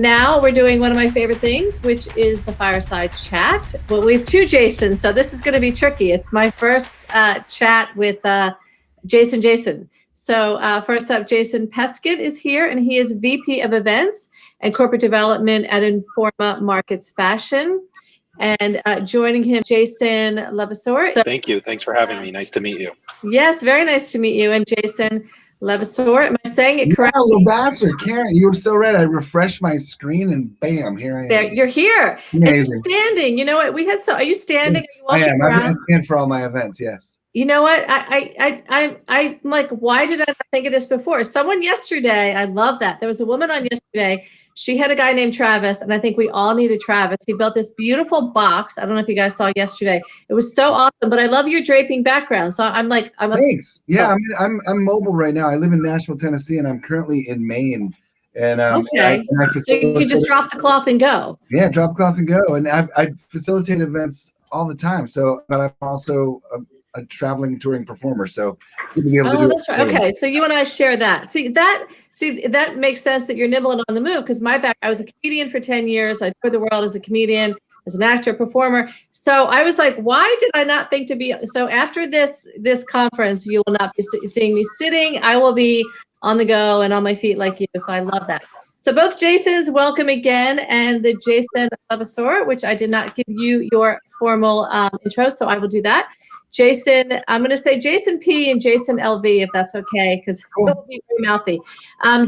Now we're doing one of my favorite things, which is the Fireside Chat. Well, we have two Jasons, so this is going to be tricky. It's my first chat with Jason. So first up, Jason Peskin is here, and he is VP of Events and Corporate Development at Informa Markets Fashion. And joining him, Jason LeVasseur. Thank you. Thanks for having me. Nice to meet you. Yes, very nice to meet you. And Jason LeVasseur, am I saying it correctly? Yeah, LeVasseur, Karen, you were so right. I refreshed my screen and bam, here I am. There, you're here. Amazing. And you're standing. You know what? We had are you standing? Are you I am. around? I stand for all my events, yes. You know what? I'm like, why did I not think of this before? Someone yesterday, I love that. There was a woman on yesterday. She had a guy named Travis, and I think we all needed Travis. He built this beautiful box. I don't know if you guys saw yesterday. It was so awesome, but I love your draping background. So I'm like, thanks. Yeah, I'm mobile right now. I live in Nashville, Tennessee, and I'm currently in Maine. And okay, so you can just drop the cloth and go. Yeah, drop cloth and go. And I facilitate events all the time. So, but I'm also a traveling touring performer, so good to be able to do that's right. Okay, so you and I share that. See that makes sense that you're nimble and on the move, because I was a comedian for 10 years. I toured the world as a comedian, as an actor, performer. So I was like, why did I not think to be? So after this conference, you will not be seeing me sitting. I will be on the go and on my feet like you. So I love that. So both Jasons, welcome again, and the Jason LeVasseur, which I did not give you your formal intro, so I will do that. Jason, I'm going to say Jason P and Jason LV, if that's okay, because it will be very mouthy.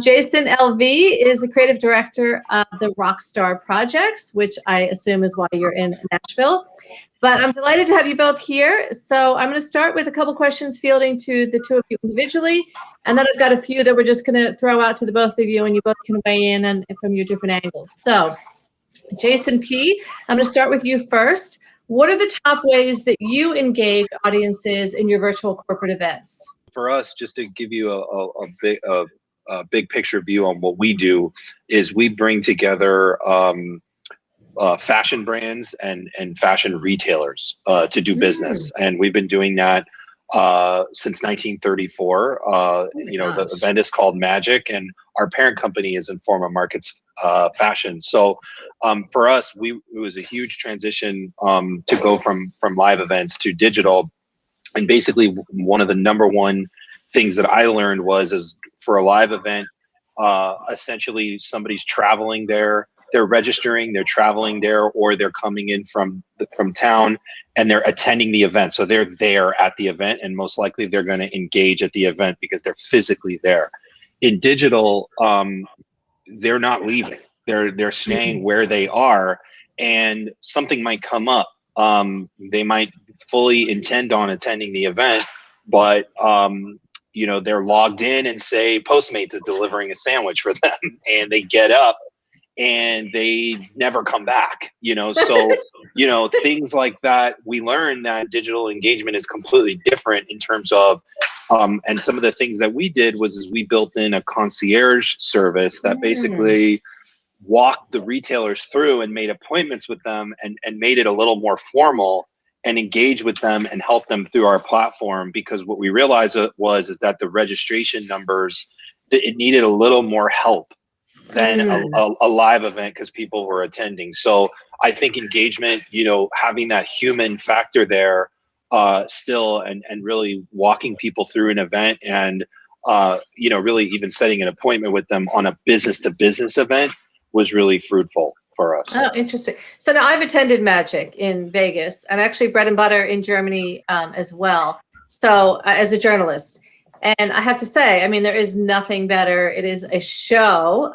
Jason LV is the creative director of the Rockstar Projects, which I assume is why you're in Nashville. But I'm delighted to have you both here. So I'm going to start with a couple questions fielding to the two of you individually. And then I've got a few that we're just going to throw out to the both of you, and you both can weigh in and from your different angles. So Jason P, I'm going to start with you first. What are the top ways that you engage audiences in your virtual corporate events? For us, just to give you a big picture view on what we do, is we bring together fashion brands and fashion retailers to do business. And we've been doing that since 1934. The event is called Magic, and our parent company is Informa Markets Fashion. So for us, it was a huge transition to go from live events to digital. And basically, one of the number one things that I learned is for a live event, essentially somebody's traveling there. They're registering, they're traveling there, or they're coming in from town and they're attending the event. So they're there at the event, and most likely they're going to engage at the event because they're physically there. In digital, they're not leaving. They're staying where they are, and something might come up. They might fully intend on attending the event, but they're logged in and say Postmates is delivering a sandwich for them, and they get up and they never come back, so, things like that. We learned that digital engagement is completely different in terms of, and some of the things that we did was we built in a concierge service that basically walked the retailers through and made appointments with them and made it a little more formal and engage with them and help them through our platform. Because what we realized is that the registration numbers, it needed a little more help than a live event because people were attending. So I think engagement, having that human factor there still and really walking people through an event and, really even setting an appointment with them on a business to business event was really fruitful for us. Oh, interesting. So now I've attended Magic in Vegas and actually Bread and Butter in Germany as well. So as a journalist. And I have to say, I mean, there is nothing better. It is a show,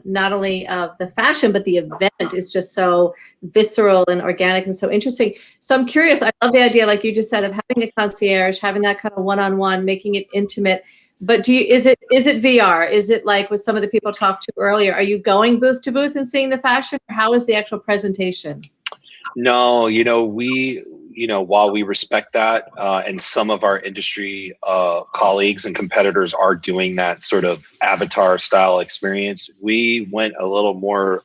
not only of the fashion, but the event is just so visceral and organic and so interesting. So I'm curious, I love the idea, like you just said, of having a concierge, having that kind of one-on-one, making it intimate. But is it VR? Is it like what some of the people talked to earlier? Are you going booth to booth and seeing the fashion? Or how is the actual presentation? No, while we respect that, and some of our industry colleagues and competitors are doing that sort of avatar style experience, we went a little more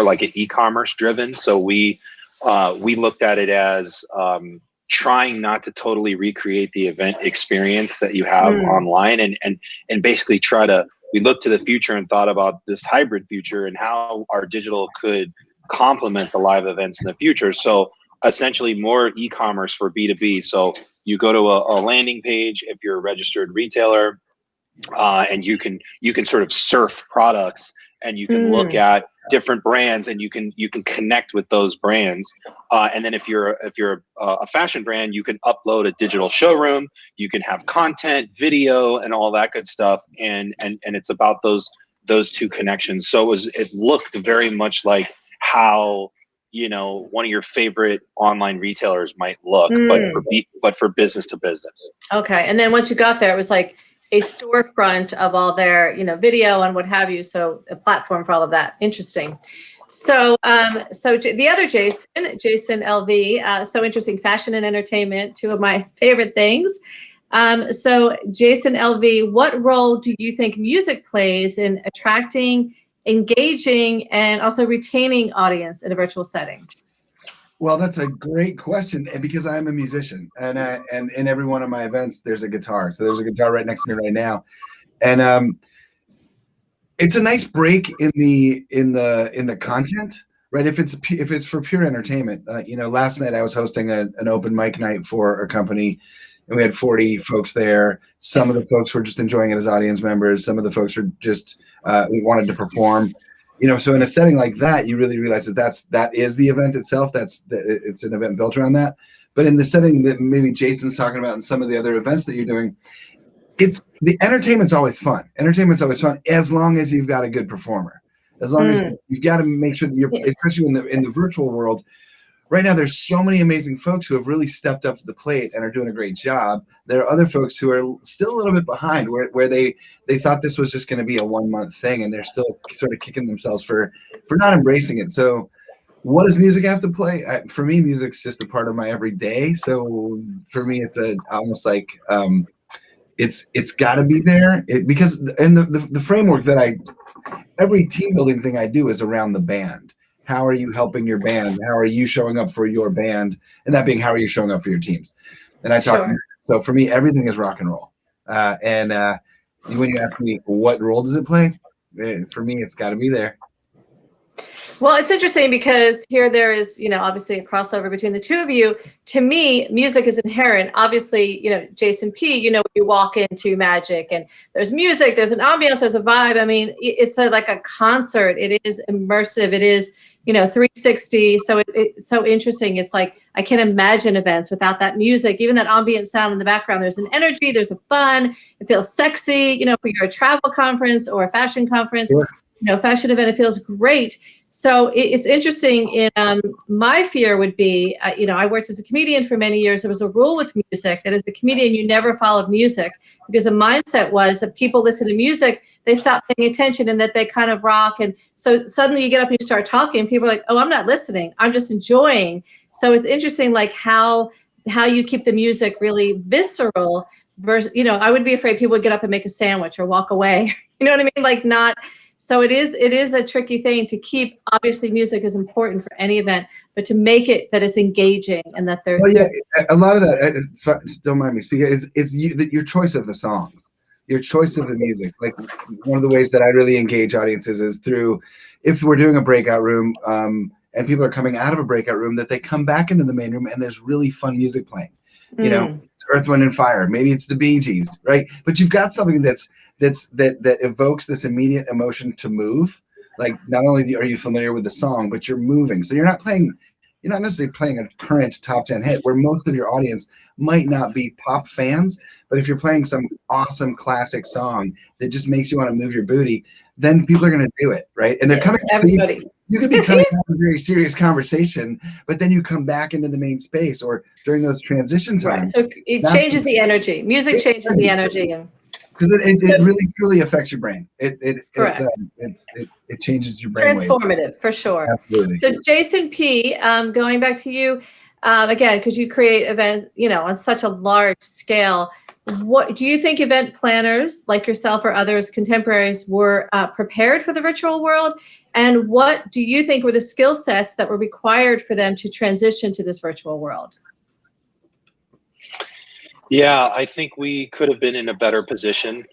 like an e-commerce driven. So we looked at it as trying not to totally recreate the event experience that you have online, and basically try to we looked to the future and thought about this hybrid future and how our digital could complement the live events in the future. So essentially more e-commerce for B2B. So you go to a landing page if you're a registered retailer, and you can sort of surf products, and you can look at different brands, and you can connect with those brands. And then if you're a fashion brand, you can upload a digital showroom. You can have content, video, and all that good stuff. And it's about those two connections. So it looked very much like how, you know, one of your favorite online retailers might look, but for business to business. Okay, and then once you got there, it was like a storefront of all their, you know, video and what have you. So a platform for all of that. Interesting. So, the other Jason LV, so interesting, fashion and entertainment, two of my favorite things. So Jason LV, what role do you think music plays in attracting, engaging, and also retaining audience in a virtual setting? Well, that's a great question, and because I'm a musician, and in every one of my events, there's a guitar. So there's a guitar right next to me right now, and it's a nice break in the content, right? If it's for pure entertainment, you know, last night I was hosting an open mic night for a company, and we had 40 folks there. Some of the folks were just enjoying it as audience members. Some of the folks were just we wanted to perform. You know, so in a setting like that, you really realize that is the event itself. It's an event built around that. But in the setting that maybe Jason's talking about and some of the other events that you're doing, it's the entertainment's always fun. Entertainment's always fun as long as you've got a good performer. As long as you've got to make sure that you're, especially in the virtual world. Right now, there's so many amazing folks who have really stepped up to the plate and are doing a great job. There are other folks who are still a little bit behind, where they thought this was just going to be a 1 month thing, and they're still sort of kicking themselves for not embracing it. So, what does music have to play? For me, music's just a part of my everyday. So for me, it's almost like it's got to be there because in the framework that every team building thing I do is around the band. How are you helping your band? How are you showing up for your band? And that being, how are you showing up for your teams? And I talk. So for me, everything is rock and roll. And when you ask me what role does it play, for me, it's got to be there. Well, it's interesting because here there is, you know, obviously a crossover between the two of you. To me, music is inherent. Obviously, you know, Jason P, you know, you walk into Magic and there's music, there's an ambiance, there's a vibe. I mean, it's like a concert. It is immersive. It is, you know, 360. So it's so interesting. It's like, I can't imagine events without that music, even that ambient sound in the background. There's an energy, there's a fun, it feels sexy, you know, if you're a travel conference or a fashion conference, you know, fashion event, it feels great. So it's interesting. My fear would be, you know, I worked as a comedian for many years. There was a rule with music that as a comedian, you never followed music because the mindset was that people listen to music, they stop paying attention and that they kind of rock. And so suddenly you get up and you start talking and people are like, oh, I'm not listening. I'm just enjoying. So it's interesting, like how you keep the music really visceral versus, you know, I would be afraid people would get up and make a sandwich or walk away. You know what I mean? Like not. So it is a tricky thing to keep. Obviously, music is important for any event, but to make it that it's engaging and that they're. Well, yeah, a lot of that. Don't mind me speaking. Is your choice of the songs, your choice of the music. Like one of the ways that I really engage audiences is through, if we're doing a breakout room, and people are coming out of a breakout room, that they come back into the main room and there's really fun music playing. You know, it's Earth, Wind, and Fire. Maybe it's the Bee Gees, right? But you've got something that evokes this immediate emotion to move. Like not only are you familiar with the song, but you're moving. So you're not necessarily playing a current top 10 hit where most of your audience might not be pop fans. But if you're playing some awesome classic song that just makes you want to move your booty, then people are going to do it, right? And they're coming. Everybody. You could be coming out of a very serious conversation, but then you come back into the main space or during those transition times. Right. So it changes the energy. Music changes the energy. Because it really truly affects your brain. It changes your brain. Transformative for sure. Absolutely. So Jason P, going back to you again, because you create events, you know, on such a large scale. What do you think event planners like yourself or others, contemporaries, were prepared for the virtual world? And what do you think were the skill sets that were required for them to transition to this virtual world? Yeah, I think we could have been in a better position.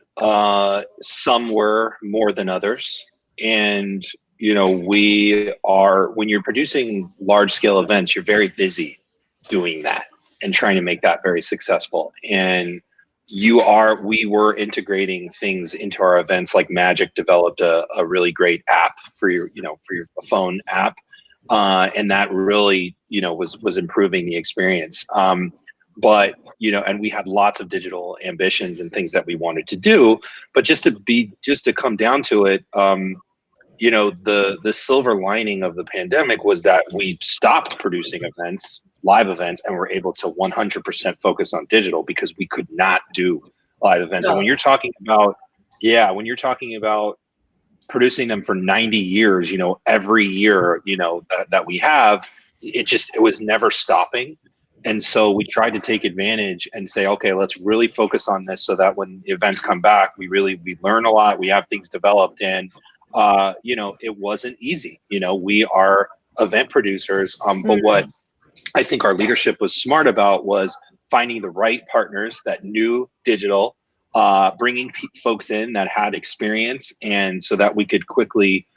Some were more than others. And, when you're producing large scale events, you're very busy doing that and trying to make that very successful. And we were integrating things into our events, like Magic developed a really great app for your phone app. And that really, was improving the experience. But, and we had lots of digital ambitions and things that we wanted to do, but just to come down to it, the silver lining of the pandemic was that we stopped producing live events, and were able to 100% focus on digital because we could not do live events. And when you're talking about producing them for 90 years, every year, that we have, it was never stopping. And so we tried to take advantage and say, okay, let's really focus on this so that when the events come back, we learn a lot, we have things developed, and it wasn't easy. We are event producers, but what I think our leadership was smart about was finding the right partners that knew digital, bringing folks in that had experience, and so that we could quickly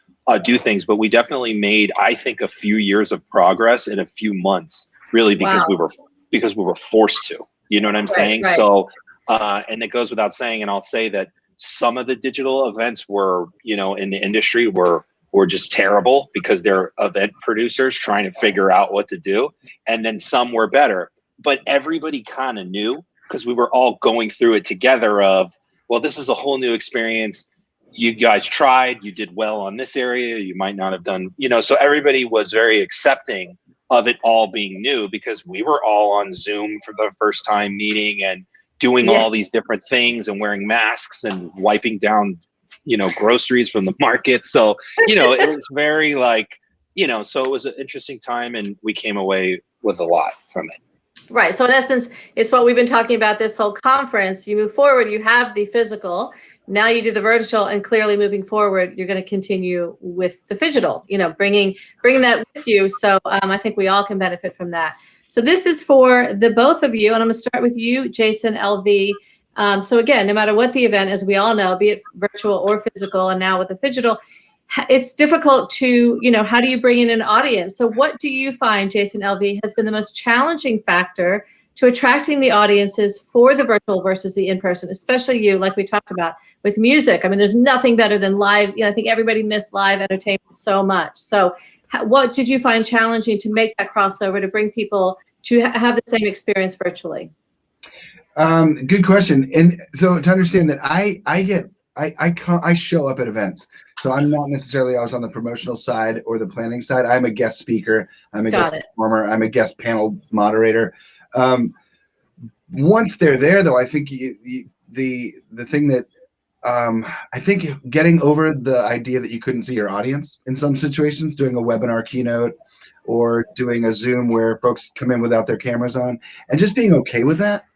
do things. But we definitely made, I think, a few years of progress in a few months, really, because we were forced to. You know what I'm saying? Right. So, and it goes without saying, and I'll say that some of the digital events were, in the industry were just terrible because they're event producers trying to figure out what to do. And then some were better, but everybody kind of knew, because we were all going through it together of, well, this is a whole new experience. You guys tried, you did well on this area, you might not have done, so everybody was very accepting of it all being new, because we were all on Zoom for the first time meeting and doing all these different things and wearing masks and wiping down, groceries from the market. So, it was very so it was an interesting time, and we came away with a lot from it. Right. So in essence, it's what we've been talking about this whole conference. You move forward, you have the physical, now you do the virtual, and clearly moving forward, you're going to continue with the phygital, bringing that with you. So I think we all can benefit from that. So this is for the both of you, and I'm going to start with you, Jason, LV. So again, no matter what the event, as we all know, be it virtual or physical, and now with the phygital, it's difficult to, how do you bring in an audience? So what do you find, Jason, LV, has been the most challenging factor to attracting the audiences for the virtual versus the in-person, especially you, like we talked about with music? I mean, there's nothing better than live. I think everybody missed live entertainment so much. So what did you find challenging to make that crossover, to bring people to have the same experience virtually? Good question. And so to understand that I show up at events. So I'm not necessarily always on the promotional side or the planning side. I'm a guest speaker. I'm a guest performer. I'm a guest panel moderator. Once they're there, though, I think the thing that I think getting over the idea that you couldn't see your audience in some situations, doing a webinar keynote or doing a Zoom where folks come in without their cameras on, and just being okay with that.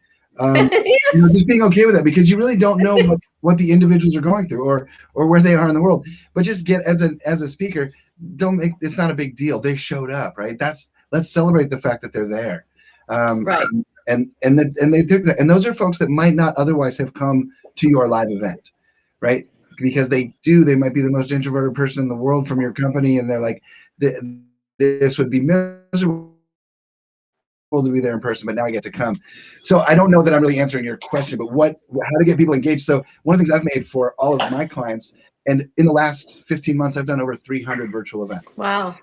Just being okay with that, because you really don't know what the individuals are going through or where they are in the world. But just get as a speaker, it's not a big deal. They showed up, right? Let's celebrate the fact that they're there. Right. And they took that. And those are folks that might not otherwise have come to your live event, right? Because they might be the most introverted person in the world from your company, and they're like, this would be miserable to be there in person, but now I get to come. So I don't know that I'm really answering your question, but how to get people engaged. So one of the things I've made for all of my clients, and in the last 15 months, I've done over 300 virtual events. Wow.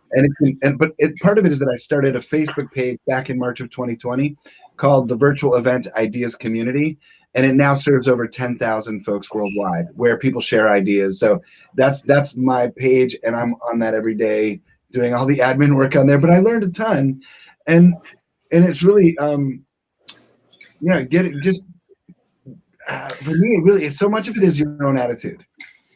But part of it is that I started a Facebook page back in March of 2020 called the Virtual Event Ideas Community. And it now serves over 10,000 folks worldwide, where people share ideas. So that's my page, and I'm on that every day doing all the admin work on there. But I learned a ton, and it's really for me, it really is, so much of it is your own attitude.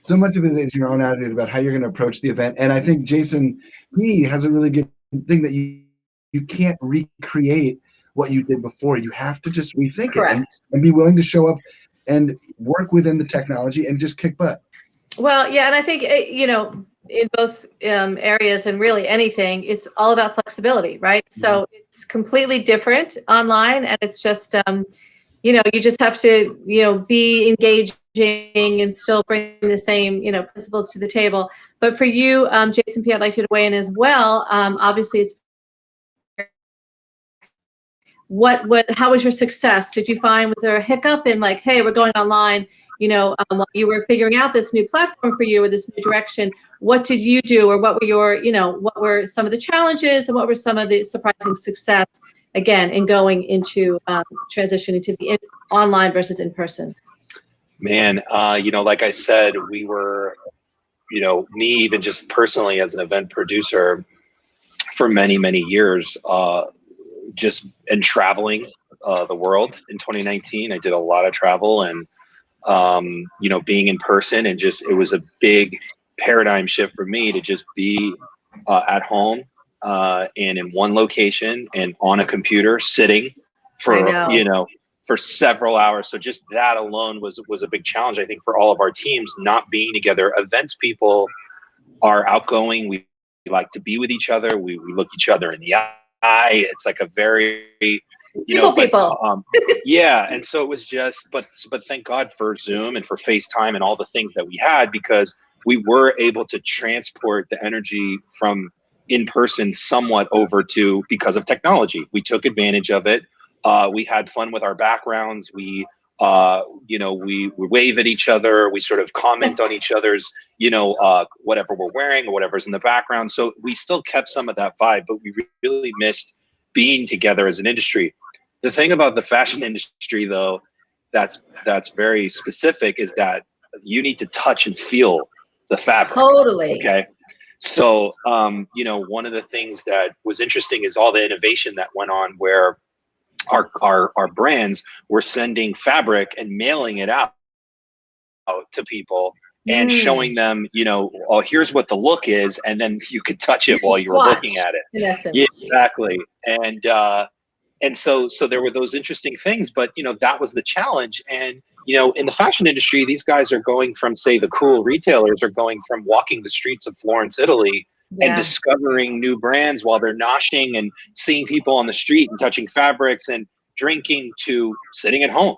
So much of it is your own attitude about how you're going to approach the event. And I think Jason, he has a really good thing that you can't recreate what you did before. You have to just rethink it and be willing to show up and work within the technology and just kick butt. Well, yeah, and I think, in both areas, and really anything, it's all about flexibility, right? So it's completely different online, and it's just, you just have to, be engaging and still bring the same, principles to the table. But for you, Jason P., I'd like you to weigh in as well. Obviously, it's how was your success? Did you find, was there a hiccup in like, hey, we're going online, while you were figuring out this new platform for you or this new direction, what did you do? Or what were what were some of the challenges and what were some of the surprising success, again, in going into transitioning to the online versus in person? Man, like I said, we were, me even just personally as an event producer for many, many years, just and traveling the world in 2019. I did a lot of travel and, being in person, and just, it was a big paradigm shift for me to just be at home and in one location and on a computer sitting for, for several hours. So just that alone was a big challenge, I think, for all of our teams, not being together. Events people are outgoing. We like to be with each other. We look each other in the eye. It's like a very, people. Yeah. And so it was just, but thank God for Zoom and for FaceTime and all the things that we had, because we were able to transport the energy from in person somewhat over to, because of technology. We took advantage of it. We had fun with our backgrounds. We wave at each other. We sort of comment on each other's, whatever we're wearing or whatever's in the background. So we still kept some of that vibe, but we really missed being together as an industry. The thing about the fashion industry, though, that's very specific, is that you need to touch and feel the fabric. Totally. Okay. So, one of the things that was interesting is all the innovation that went on, where our brands were sending fabric and mailing it out to people and showing them, oh, here's what the look is, and then you could touch it while you were looking at it. In essence. Yeah, exactly. And so there were those interesting things, but that was the challenge. And in the fashion industry, these guys are going from, say, the cool retailers are going from walking the streets of Florence, Italy, and discovering new brands while they're noshing and seeing people on the street and touching fabrics and drinking, to sitting at home,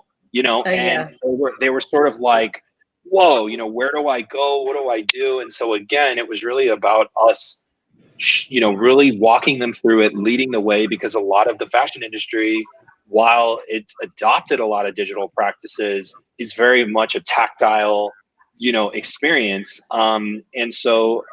and they were sort of like, whoa, where do I go? What do I do? And so again, it was really about us, really walking them through it, leading the way, because a lot of the fashion industry, while it's adopted a lot of digital practices, is very much a tactile, experience. And so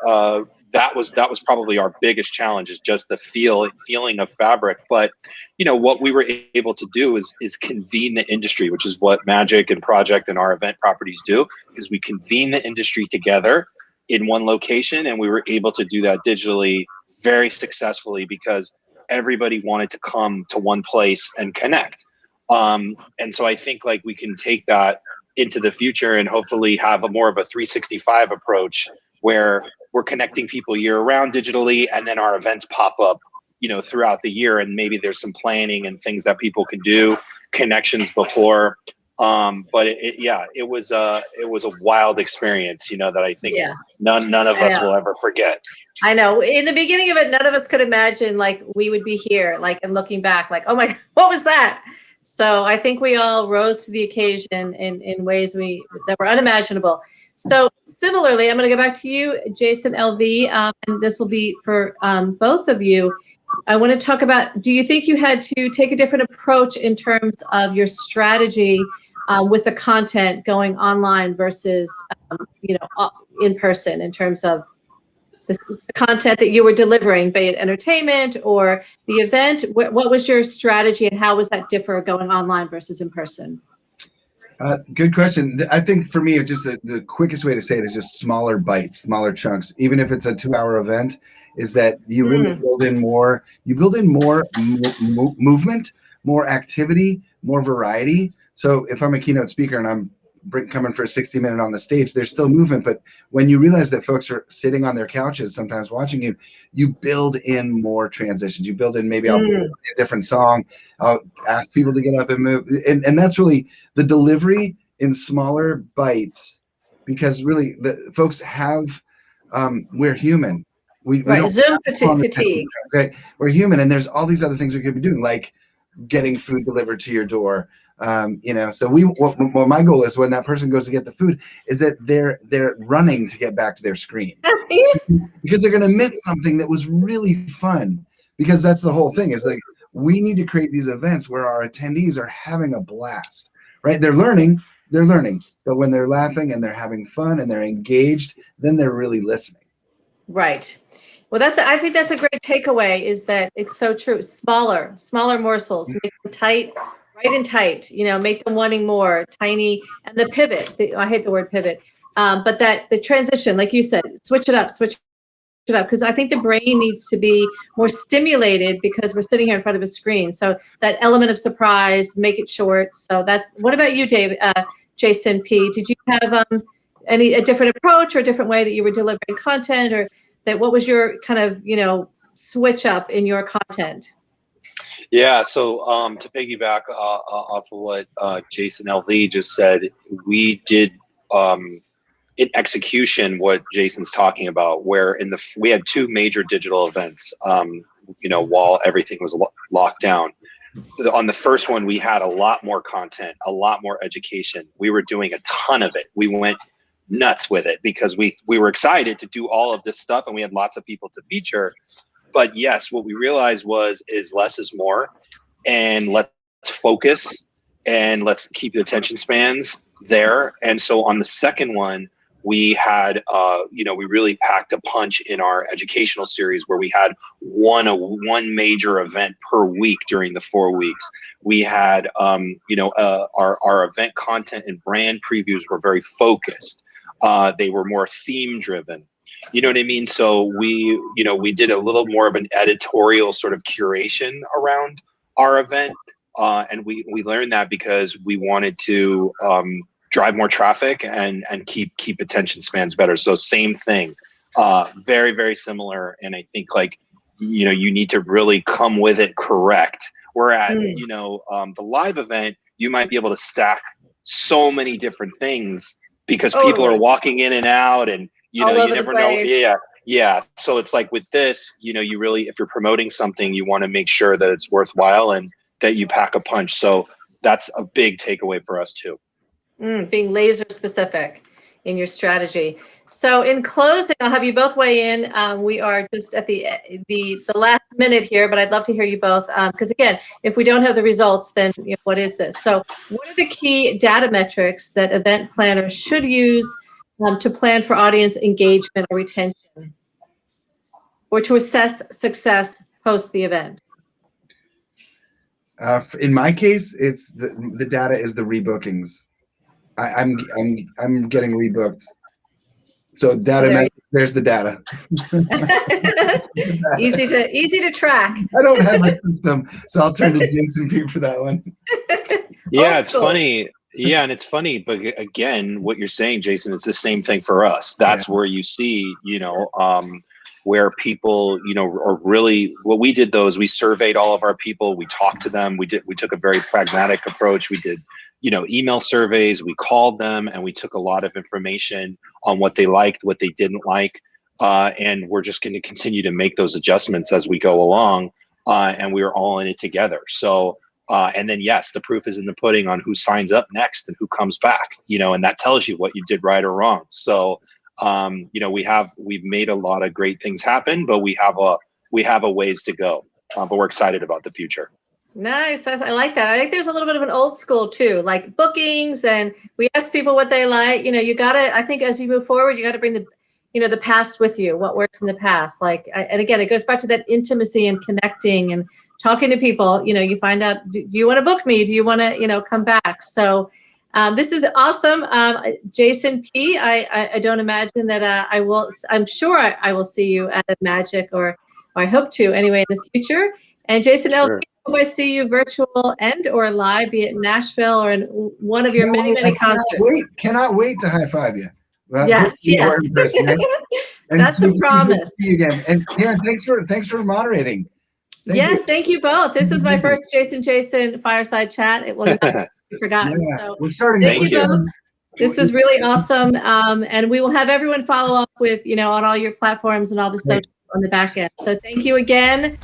that was probably our biggest challenge, is just the feeling of fabric. But what we were able to do is convene the industry, which is what Magic and Project and our event properties do, is we convene the industry together in one location, and we were able to do that digitally very successfully, because everybody wanted to come to one place and connect. And so I think like we can take that into the future and hopefully have a more of a 365 approach, where we're connecting people year round digitally, and then our events pop up, throughout the year, and maybe there's some planning and things that people can do, connections before. But it was a wild experience, that I think none of us will ever forget. I know. In the beginning of it, none of us could imagine like we would be here, like, and looking back, like, oh my, what was that? So I think we all rose to the occasion in ways that were unimaginable. So similarly, I'm going to go back to you, Jason LV, and this will be for both of you. I want to talk about, do you think you had to take a different approach in terms of your strategy with the content going online versus, in person, in terms of the content that you were delivering, be it entertainment or the event? What was your strategy, and how was that differ going online versus in person? Good question. I think for me, it's just the quickest way to say it is just smaller bites, smaller chunks. Even if it's a 2-hour event, is that you really build in more. You build in more movement, more activity, more variety. So if I'm a keynote speaker and I'm coming for a 60-minute on the stage, there's still movement. But when you realize that folks are sitting on their couches, sometimes watching you, you build in more transitions. You build in, maybe I'll play a different song. I'll ask people to get up and move. And that's really the delivery in smaller bites, because really the folks have, we're human. We don't Zoom fatigue. Right? We're human. And there's all these other things we could be doing, like getting food delivered to your door, So what my goal is when that person goes to get the food is that they're running to get back to their screen because they're going to miss something that was really fun. Because that's the whole thing, is like we need to create these events where our attendees are having a blast, right? They're learning, but when they're laughing and they're having fun and they're engaged, then they're really listening. Right. Well, I think that's a great takeaway, is that it's so true. Smaller morsels, make them tight, right and tight, make them wanting more, tiny, and the pivot, I hate the word pivot, but that the transition, like you said, switch it up, because I think the brain needs to be more stimulated because we're sitting here in front of a screen. So that element of surprise, make it short. So what about you, Dave, Jason P? Did you have a different approach or a different way that you were delivering content, or what was your kind of, switch up in your content? Yeah, so to piggyback off of what Jason LV just said, we did in execution what Jason's talking about, where we had 2 major digital events, while everything was locked down. On the first one, we had a lot more content, a lot more education. We were doing a ton of it. We went nuts with it because we were excited to do all of this stuff, and we had lots of people to feature. But yes, what we realized is less is more, and let's focus and let's keep the attention spans there. And so on the second one, we had, we really packed a punch in our educational series, where we had one major event per week during the 4 weeks. We had, our event content and brand previews were very focused. They were more theme driven. You know what I mean? So we did a little more of an editorial sort of curation around our event. And we learned that because we wanted to drive more traffic and keep attention spans better. So same thing, very, very similar. And I think you need to really come with it correct. Whereas, the live event, you might be able to stack so many different things because people are walking in and out, and you never know. Yeah. So it's like with this, you really, if you're promoting something, you want to make sure that it's worthwhile and that you pack a punch. So that's a big takeaway for us too. Being laser specific in your strategy. So in closing, I'll have you both weigh in. We are just at the last minute here, but I'd love to hear you both. Because again, if we don't have the results, then what is this? So what are the key data metrics that event planners should use to plan for audience engagement or retention, or to assess success post the event? In my case, it's the data is the rebookings. I'm getting rebooked. So data, there's the data. easy to track. I don't have a system, so I'll turn to Jason P for that one. Yeah, it's funny. Yeah, and it's funny, but again, what you're saying, Jason, is the same thing for us. That's where you see, where people, are really, what we did though is we surveyed all of our people. We talked to them. We took a very pragmatic approach. We did, email surveys, we called them, and we took a lot of information on what they liked, what they didn't like. And we're just going to continue to make those adjustments as we go along. And we are all in it together. So, and then, yes, the proof is in the pudding on who signs up next and who comes back, and that tells you what you did right or wrong. So, we've made a lot of great things happen, but we have a ways to go, but we're excited about the future. Nice. I like that. I think there's a little bit of an old school too, like bookings, and we ask people what they like. I think as you move forward, you got to bring the past with you, what works in the past. And again, it goes back to that intimacy and connecting and talking to people. You find out, do you want to book me? Do you want to, come back? So this is awesome. Jason P, I don't imagine that I'm sure I will see you at a Magic, or I hope to anyway in the future. And Jason L, I see you virtual and or live, be it in Nashville or in one of your many concerts. Cannot wait to high five you. Yes. That's a promise. See you again. And Karen, thanks for moderating. Thank you both. This is my first Jason Fireside Chat. It will not be forgotten. Yeah, so we're starting. Thank you both. This was really awesome. And we will have everyone follow up with, on all your platforms and all the social on the back end. So thank you again.